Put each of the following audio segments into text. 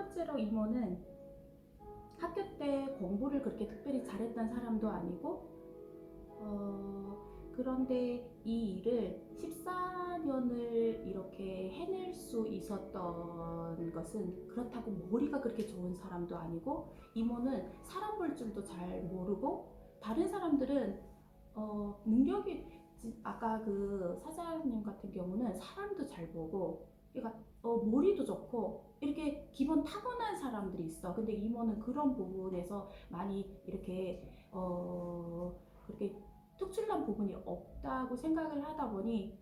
번째로 이모는 학교 때 공부를 그렇게 특별히 잘했던 사람도 아니고, 그런데 이 일을 14년을 이렇게 해낼 수 있었던 것은 그렇다고 머리가 그렇게 좋은 사람도 아니고, 이모는 사람 볼 줄도 잘 모르고, 다른 사람들은 능력이, 아까 그 사장님 같은 경우는 사람도 잘 보고, 그러니까 머리도 좋고 이렇게 기본 타고난 사람들이 있어. 근데 이모는 그런 부분에서 많이 이렇게 그렇게 특출난 부분이 없다고 생각을 하다 보니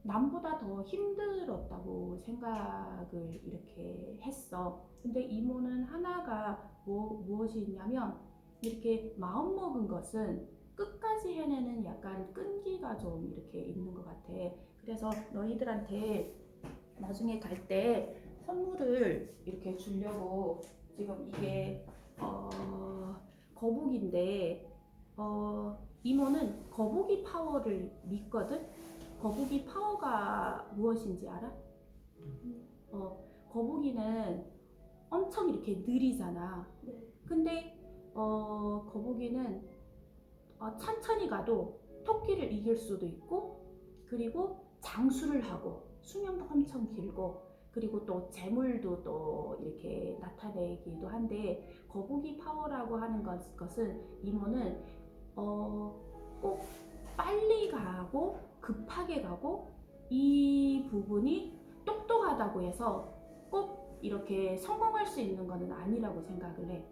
남보다 더 힘들었다고 생각을 이렇게 했어. 근데 이모는 하나가 무엇이 있냐면, 이렇게 마음 먹은 것은 끝까지 해내는 약간 끈기가 좀 이렇게 있는 것 같아. 그래서 너희들한테 나중에 갈 때 선물을 이렇게 주려고, 지금 이게 거북인데, 이모는 거북이 파워를 믿거든. 거북이 파워가 무엇인지 알아? 거북이는 엄청 이렇게 느리잖아. 네. 근데 거북이는 천천히 가도 토끼를 이길 수도 있고, 그리고 장수를 하고 수명도 엄청 길고, 그리고 또 재물도 또 이렇게 나타내기도 한데, 거북이 파워라고 하는 것은 이모는 꼭 빨리 가고 급하게 가고, 이 부분이 똑똑하다고 해서 꼭 이렇게 성공할 수 있는 것은 아니라고 생각을 해.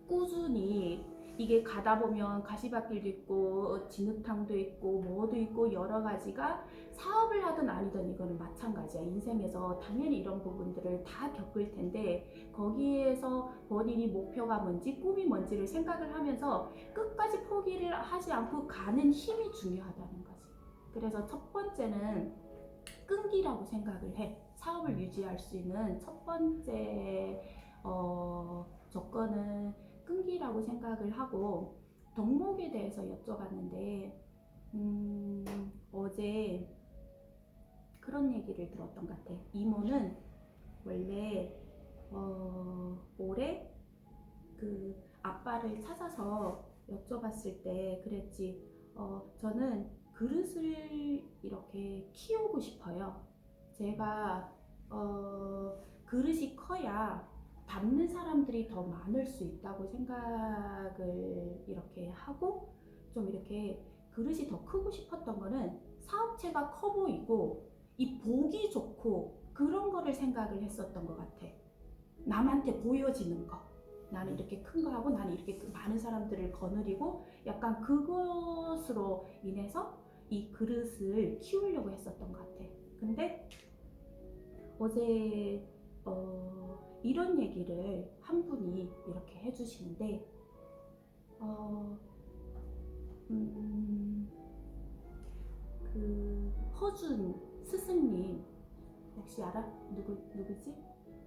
꾸준히 이게 가다 보면 가시밭길도 있고 진흙탕도 있고 뭐도 있고 여러 가지가, 사업을 하든 아니든 이거는 마찬가지야. 인생에서 당연히 이런 부분들을 다 겪을 텐데, 거기에서 본인이 목표가 뭔지 꿈이 뭔지를 생각을 하면서 끝까지 포기를 하지 않고 가는 힘이 중요하다는 거지. 그래서 첫 번째는 끈기라고 생각을 해. 사업을 유지할 수 있는 첫 번째 조건은 끈기라고 생각을 하고, 덕목에 대해서 여쭤봤는데, 어제 그런 얘기를 들었던 것 같아. 이모는 원래 올해 그 아빠를 찾아서 여쭤봤을 때 그랬지. 저는 그릇을 이렇게 키우고 싶어요. 제가 그릇이 커야 담는 사람들이 더 많을 수 있다고 생각을 이렇게 하고, 좀 이렇게 그릇이 더 크고 싶었던 거는 사업체가 커 보이고 이 보기 좋고 그런 거를 생각을 했었던 것 같아. 남한테 보여지는 거. 나는 이렇게 큰 거 하고 나는 이렇게 많은 사람들을 거느리고, 약간 그것으로 인해서 이 그릇을 키우려고 했었던 것 같아. 근데 어제 이런 얘기를 한 분이 이렇게 해주시는데, 그 허준 스승님 혹시 알아? 누구지?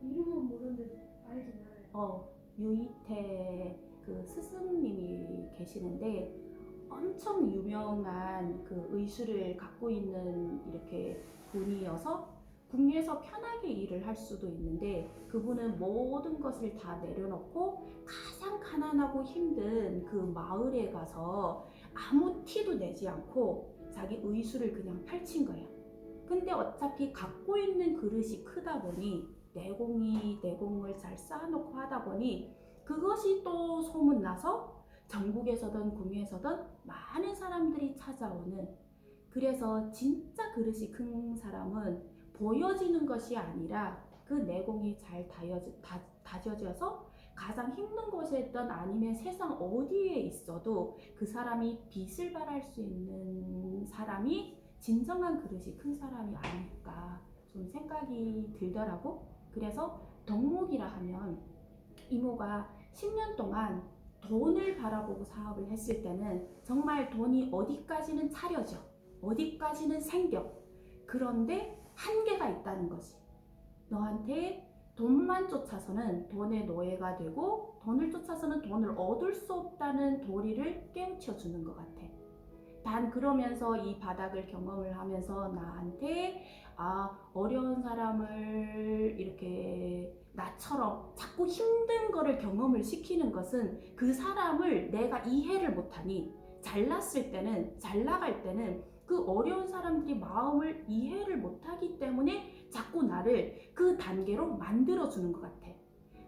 이름은 모르는데 알긴 알아요. 유이태 그 스승님이 계시는데, 엄청 유명한 그 의술을 갖고 있는 이렇게 분이어서 국내에서 편하게 일을 할 수도 있는데, 그분은 모든 것을 다 내려놓고 가장 가난하고 힘든 그 마을에 가서 아무 티도 내지 않고 자기 의술을 그냥 펼친 거야. 근데 어차피 갖고 있는 그릇이 크다 보니 내공을 잘 쌓아놓고 하다 보니 그것이 또 소문나서 전국에서든 국내에서든 많은 사람들이 찾아오는, 그래서 진짜 그릇이 큰 사람은 보여지는 것이 아니라 그 내공이 잘 다져져서 가장 힘든 곳에든 아니면 세상 어디에 있어도 그 사람이 빛을 발할 수 있는 사람이 진정한 그릇이 큰 사람이 아닐까 좀 생각이 들더라고. 그래서 덕목이라 하면, 이모가 10년 동안 돈을 바라보고 사업을 했을 때는 정말 돈이 어디까지는 차려져, 어디까지는 생겨. 그런데 한계가 있다는 거지. 너한테 돈만 쫓아서는 돈의 노예가 되고, 돈을 쫓아서는 돈을 얻을 수 없다는 도리를 깨우쳐 주는 것 같아. 단 그러면서 이 바닥을 경험을 하면서 나한테 어려운 사람을 이렇게 나처럼 자꾸 힘든 거를 경험을 시키는 것은 그 사람을 내가 이해를 못하니 잘났을 때는, 잘 나갈 때는 그 어려운 사람들이 마음을 이해를 못하기 때문에 자꾸 나를 그 단계로 만들어주는 것 같아.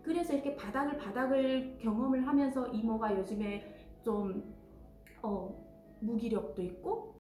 그래서 이렇게 바닥을 경험을 하면서 이모가 요즘에 좀 무기력도 있고